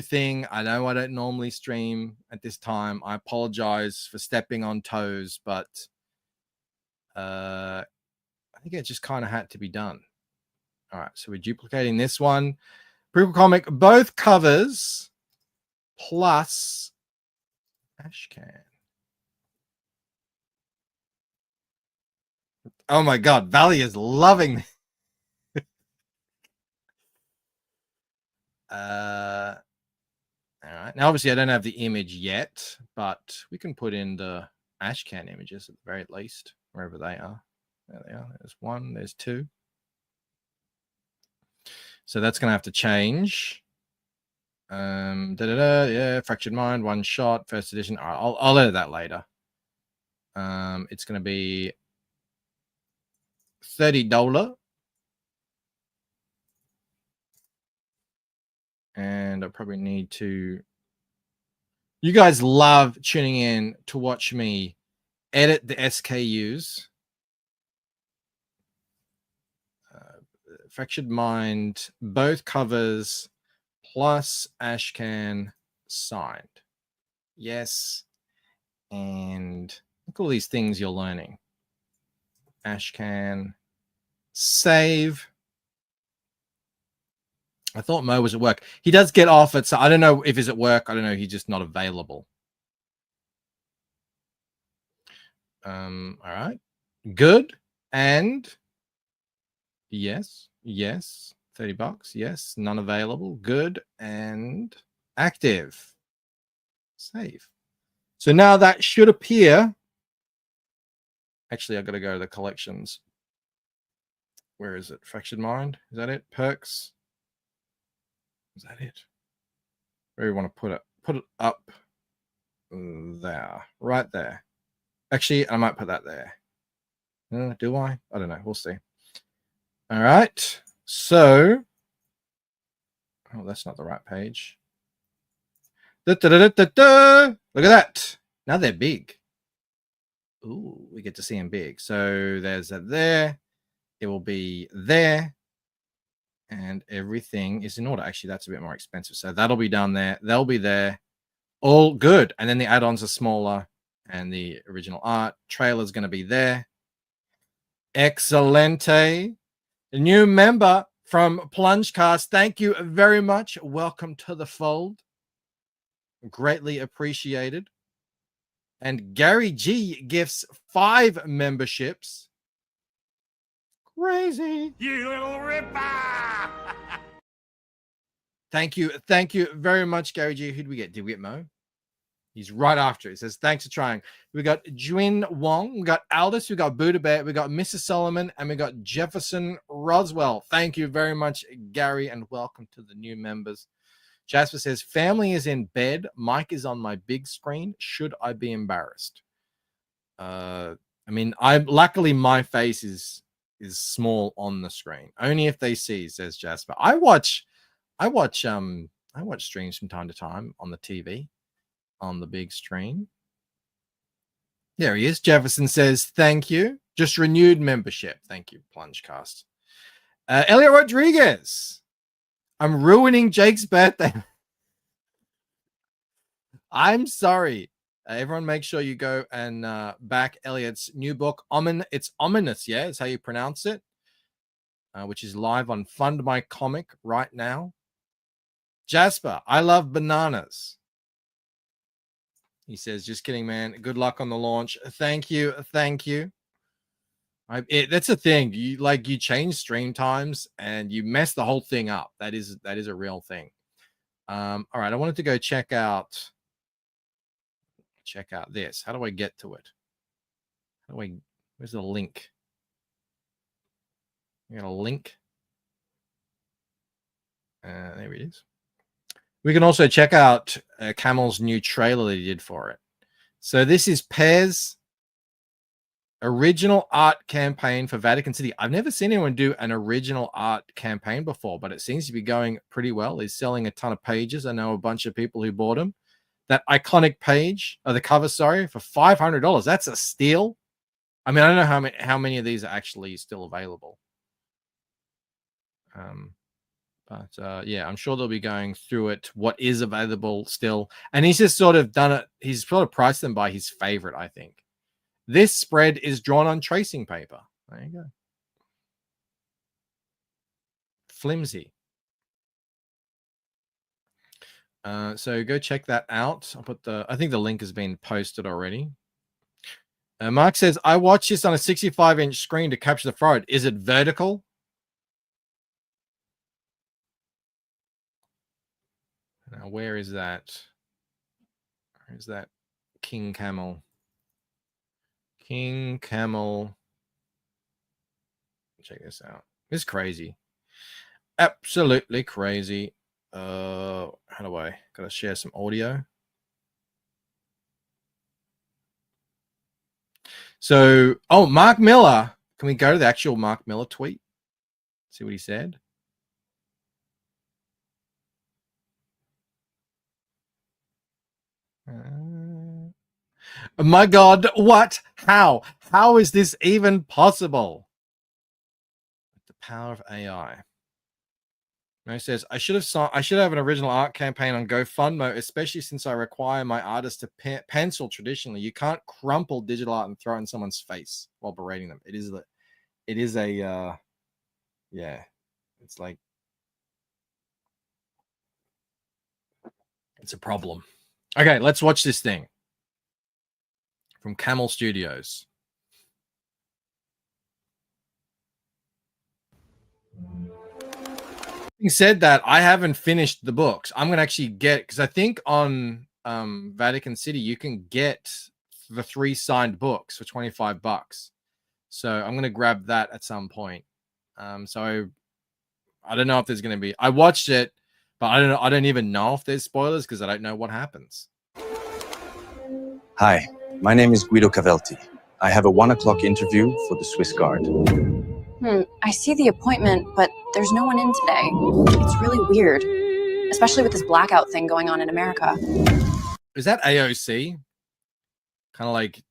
thing. I know I don't normally stream at this time. I apologize for stepping on toes, but I think it just kind of had to be done. All right, so we're duplicating this one. Prequel comic, both covers plus Ashcan. Oh my God, Valley is loving this. All right. Now, obviously, I don't have the image yet, but we can put in the Ashcan images at the very least, wherever they are. There they are. There's one. There's two. So that's going to have to change. Yeah, Fractured Mind, one shot, first edition. All right, I'll edit that later. It's going to be $30. And I probably need to. You guys love tuning in to watch me edit the SKUs. Fractured Mind, both covers plus Ashcan signed. Yes. And look at all these things you're learning. Ashcan, save. I thought Mo was at work. He does get off at, so I don't know if he's at work. I don't know. He's just not available. All right. Good. And yes. $30. Yes. None available. Good. And active. Save. So now that should appear. Actually, I've got to go to the collections. Where is it? Fractured Mind. Is that it? Perks. Is that it? Where do you want to put it? Put it up there. Right there. Actually, I might put that there. Do I? I don't know. We'll see. All right. So, oh, that's not the right page. Look at that. Now they're big. Ooh, we get to see them big. So there's that there. It will be there. And everything is in order. Actually, that's a bit more expensive. So that'll be down there. They'll be there. All good. And then the add-ons are smaller. And the original art trailer is going to be there. Excelente. A new member from Plungecast. Thank you very much. Welcome to the fold. Greatly appreciated. And Gary G gifts 5 memberships. Crazy. You little ripper! Thank you very much, Gary G. Who did we get? Did we get Mo? He's right after. He says, thanks for trying. We got Juin Wong, we got Aldous, we got Buddha Bear, we got Mrs. Solomon, and we got Jefferson Roswell. Thank you very much, Gary, and welcome to the new members. Jasper says, family is in bed. Mike is on my big screen. Should I be embarrassed? I mean, luckily my face is small on the screen. Only if they see, says Jasper. I watch streams from time to time on the TV, on the big screen. There he is. Jefferson says, thank you. Just renewed membership. Thank you, Plungecast. Elliot Rodriguez. I'm ruining Jake's birthday. I'm sorry. Everyone make sure you go and back Elliot's new book, It's Ominous, yeah? Is how you pronounce it. Which is live on Fund My Comic right now. Jasper, I love bananas. He says, just kidding, man. Good luck on the launch. Thank you. That's the thing. You change stream times and you mess the whole thing up. That is a real thing. All right, I wanted to go check out this. How do I get to it? Where's the link? You got a link? There it is. We can also check out Camel's new trailer that he did for it. So this is Pear's original art campaign for Vatican City. I've never seen anyone do an original art campaign before, but it seems to be going pretty well. He's selling a ton of pages. I know a bunch of people who bought them. That iconic page, or the cover, sorry, for $500. That's a steal. I mean, I don't know how many of these are actually still available. But yeah, I'm sure they'll be going through it, what is available still. And he's just sort of done it. He's sort of priced them by his favorite, I think. This spread is drawn on tracing paper. There you go. Flimsy. So go check that out. I think the link has been posted already. Mark says, I watched this on a 65-inch screen to capture the front. Is it vertical? Now, where is that? Where is that King Camel? King Camel. Check this out. It's crazy. Absolutely crazy. How do I gotta share some audio? So, Mark Miller. Can we go to the actual Mark Miller tweet? See what he said. My God, what? How is this even possible? The power of AI. He says, I should have an original art campaign on GoFundMo, especially since I require my artists to pencil traditionally. You can't crumple digital art and throw it in someone's face while berating them. It's like, it's a problem. Okay, let's watch this thing from Camel Studios. Having said that, I haven't finished the books. I'm going to actually because I think on Vatican City, you can get the 3 signed books for $25. So I'm going to grab that at some point. So I don't know if there's going to be, I watched it, but I don't even know if there's spoilers because I don't know what happens. Hi, my name is Guido Cavelti. I have a 1 o'clock interview for the Swiss Guard. I see the appointment, but there's no one in today. It's really weird, especially with this blackout thing going on in America. Is that AOC? Kind of like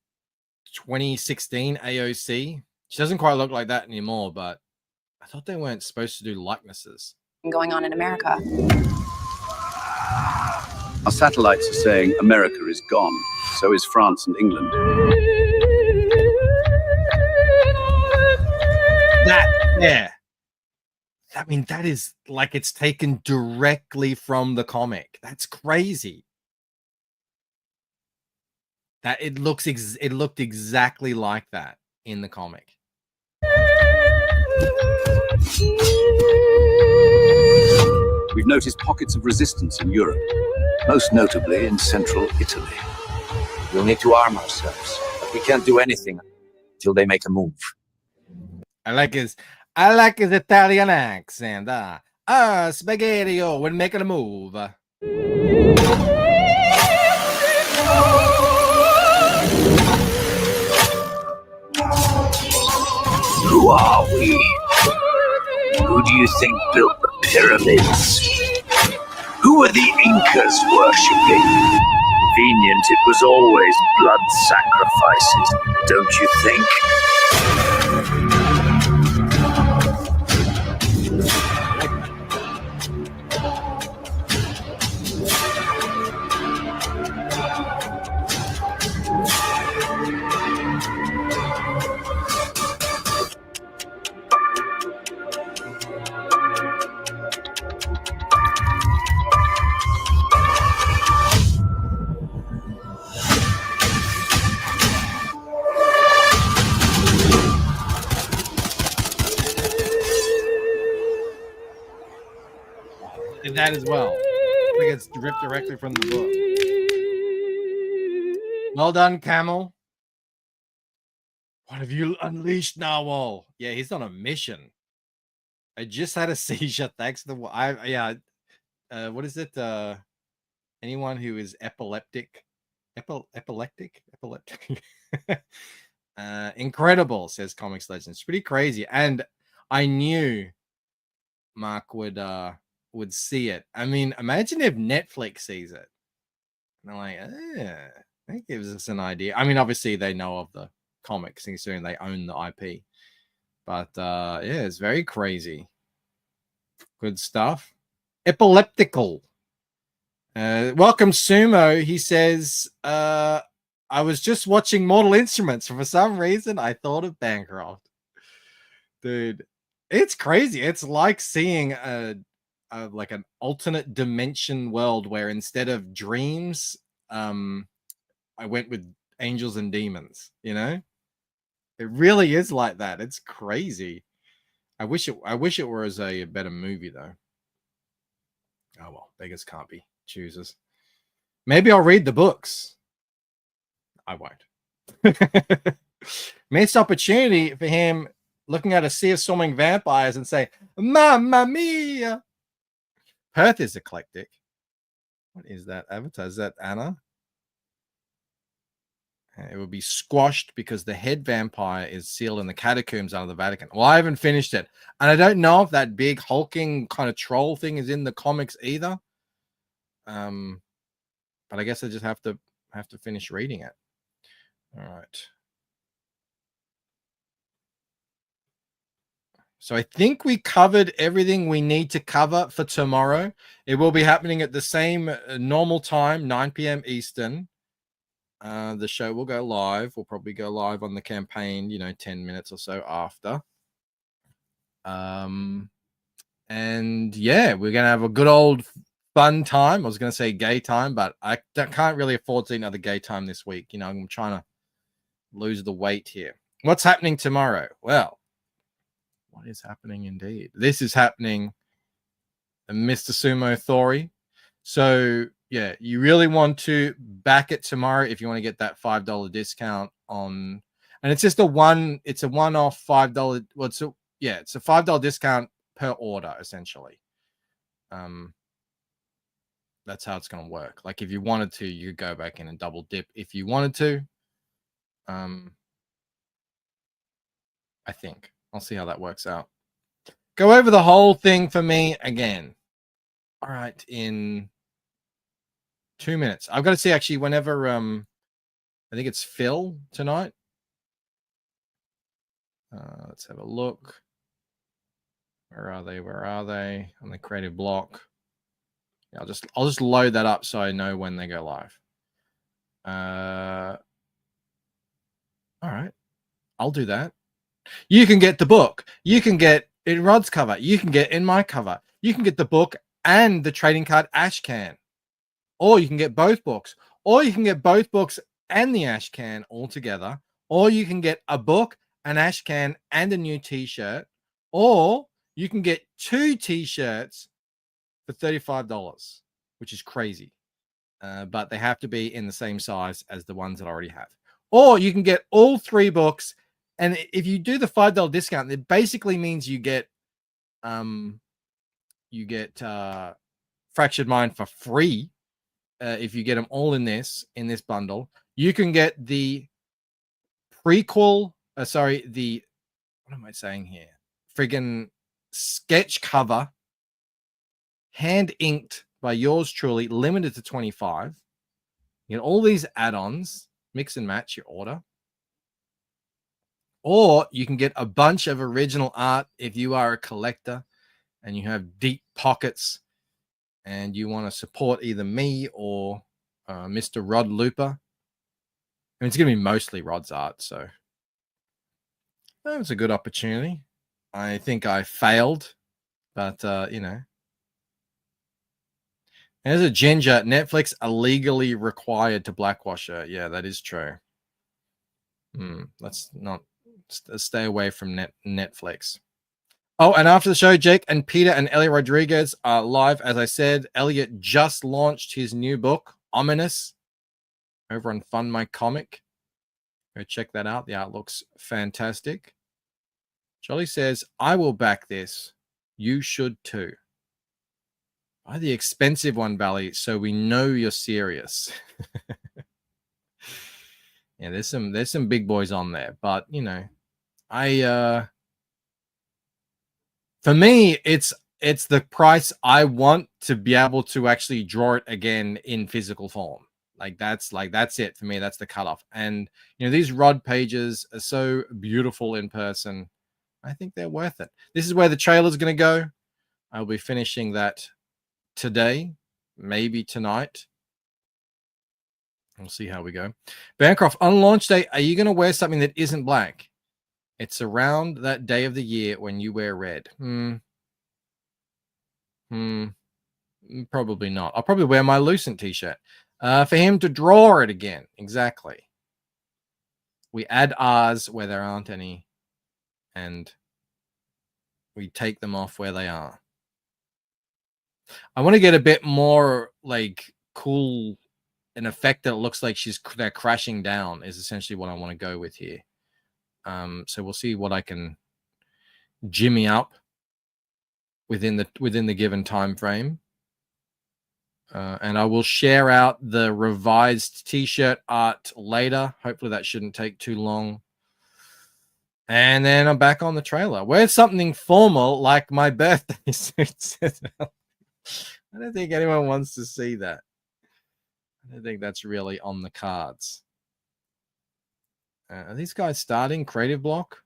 2016 AOC? She doesn't quite look like that anymore, but I thought they weren't supposed to do likenesses. Going on in America. Our satellites are saying America is gone. So is France and England. I mean, that is like it's taken directly from the comic. That's crazy. That it looked exactly like that in the comic. We've noticed pockets of resistance in Europe, most notably in central Italy. We'll need to arm ourselves, but we can't do anything until they make a move. I like his Italian accent. Spaghetti-o, we're making a move. Who are we? Who do you think built the pyramids? Who are the Incas worshipping? Convenient it was always blood sacrifices, don't you think? that as well. I think it's ripped directly from the book. Well done, Camel. What have you unleashed, Narwhal? Yeah, he's on a mission. I just had a seizure. Thanks to the what is it? Anyone who is epileptic. Incredible, says Comics Legends. It's pretty crazy. And I knew Mark would see it. I mean, imagine if Netflix sees it. And they're like, that gives us an idea. I mean, obviously they know of the comics, considering they own the IP. But yeah, it's very crazy. Good stuff. Epileptical. Welcome, Sumo. He says, I was just watching Mortal Instruments. For some reason, I thought of Bancroft. Dude, it's crazy. It's like seeing like an alternate dimension world where instead of dreams, I went with angels and demons, you know? It really is like that. It's crazy. I wish it was a better movie though. Oh well, beggars can't be choosers. Maybe I'll read the books. I won't. Missed opportunity for him looking at a sea of swarming vampires and say, "Mamma mia!" Perth is eclectic. What is that avatar? Is that Anna? It will be squashed because the head vampire is sealed in the catacombs under the Vatican. Well, I haven't finished it. And I don't know if that big hulking kind of troll thing is in the comics either. But I guess I just have to finish reading it. All right. So I think we covered everything we need to cover for tomorrow. It will be happening at the same normal time, 9 p.m. Eastern. The show will go live. We'll probably go live on the campaign, 10 minutes or so after. And yeah, we're going to have a good old fun time. I was going to say gay time, but I can't really afford to see another gay time this week. I'm trying to lose the weight here. What's happening tomorrow? Well, what is happening indeed? This is happening, Mr. Sumo Thori. So yeah, you really want to back it tomorrow if you want to get that $5 discount on, and it's just a one-off $5. Well, it's a $5 discount per order essentially. That's how it's going to work. Like if you wanted to, you could go back in and double dip if you wanted to. I think I'll see how that works out. Go over the whole thing for me again. All right, in 2 minutes. I've got to see actually whenever I think it's Phil tonight. Let's have a look. Where are they? On the creative block. Yeah, I'll just load that up so I know when they go live. All right. I'll do that. You can get the book. You can get in Rod's cover. You can get in my cover. You can get the book and the trading card ash can. Or you can get both books. Or you can get both books and the ash can all together. Or you can get a book, an ash can, and a new t-shirt. Or you can get 2 t-shirts for $35, which is crazy. But they have to be in the same size as the ones that I already have. Or you can get all 3 books. And if you do the $5 discount, it basically means you get Fractured Mind for free. If you get them all in this bundle, you can get the prequel. What am I saying here? Friggin' sketch cover, hand inked by yours truly, limited to 25. You get all these add-ons, mix and match your order. Or you can get a bunch of original art if you are a collector and you have deep pockets and you want to support either me or Mr. Rod Looper. I mean, it's going to be mostly Rod's art, so that was a good opportunity. I think I failed, but, As a ginger, Netflix are legally required to blackwash her. Yeah, that is true. Let's not stay away from Netflix. Oh, and after the show, Jake and Peter and Elliot Rodriguez are live. As I said, Elliot just launched his new book, Ominous, over on Fund My Comic. Go check that out. The art looks fantastic. Jolly says, I will back this. You should too. Buy the expensive one, Bally, so we know you're serious. Yeah, there's some big boys on there, but you know, for me, it's the price I want to be able to actually draw it again in physical form. That's it for me. That's the cutoff. And you know, these Rod pages are so beautiful in person. I think they're worth it. This is where the trailer's going to go. I'll be finishing that today, maybe tonight. We'll see how we go. Bancroft, on launch day, are you going to wear something that isn't black? It's around that day of the year when you wear red. Probably not. I'll probably wear my Lucent t-shirt. For him to draw it again. Exactly. We add R's where there aren't any. And we take them off where they are. I want to get a bit more like cool, an effect that looks like they're crashing down is essentially what I want to go with here. So we'll see what I can jimmy up within the given time frame. And I will share out the revised t-shirt art later. Hopefully that shouldn't take too long. And then I'm back on the trailer. Wear something formal like my birthday suit. I don't think anyone wants to see that. I don't think that's really on the cards. Are these guys starting creative block?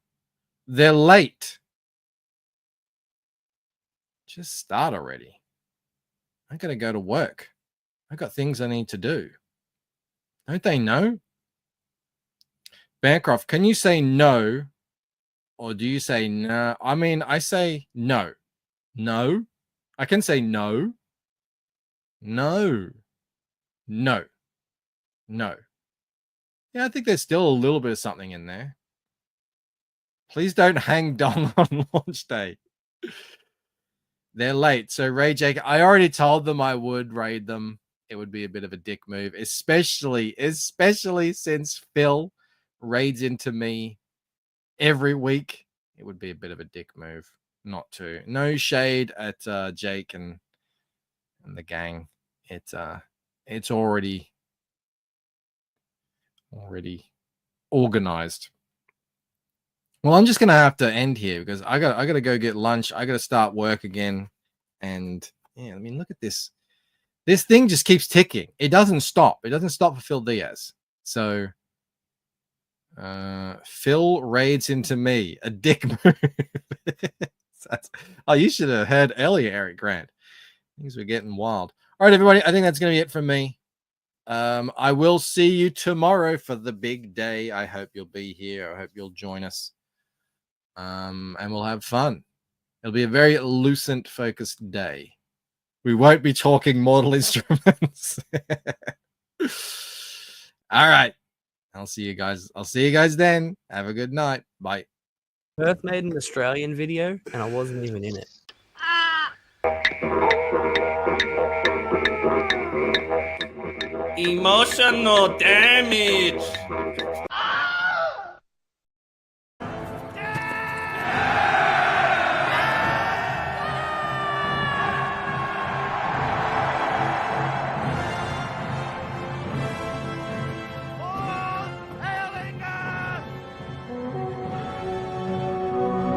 They're late. Just start already. I gotta go to work. I got things I need to do. Don't they know? Bancroft, can you say no? Or do you say no? I mean, I say no. No. I can say no. No. No. No. Yeah, I think there's still a little bit of something in there. Please don't hang Dong on launch day. They're late. So Ray Jake, I already told them I would raid them. It would be a bit of a dick move, especially since Phil raids into me every week. It would be a bit of a dick move not to. No shade at Jake and the gang. It's already organized. Well, I'm just gonna have to end here because I gotta go get lunch. I gotta start work again, and yeah, I mean, look at this. This thing just keeps ticking. It doesn't stop. It doesn't stop for Phil Diaz. So, Phil raids into me, a dick move. Oh, you should have heard earlier, Eric Grant. Things were getting wild. All right, everybody. I think that's gonna be it from me. I will see you tomorrow for the big day. I hope you'll be here. I hope you'll join us. And we'll have fun. It'll be a very Lucent focused day. We won't be talking Mortal Instruments. All right. I'll see you guys then. Have a good night. Bye. Perth made an Australian video and I wasn't even in it. Emotional damage.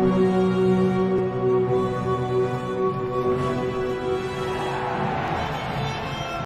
Thank you.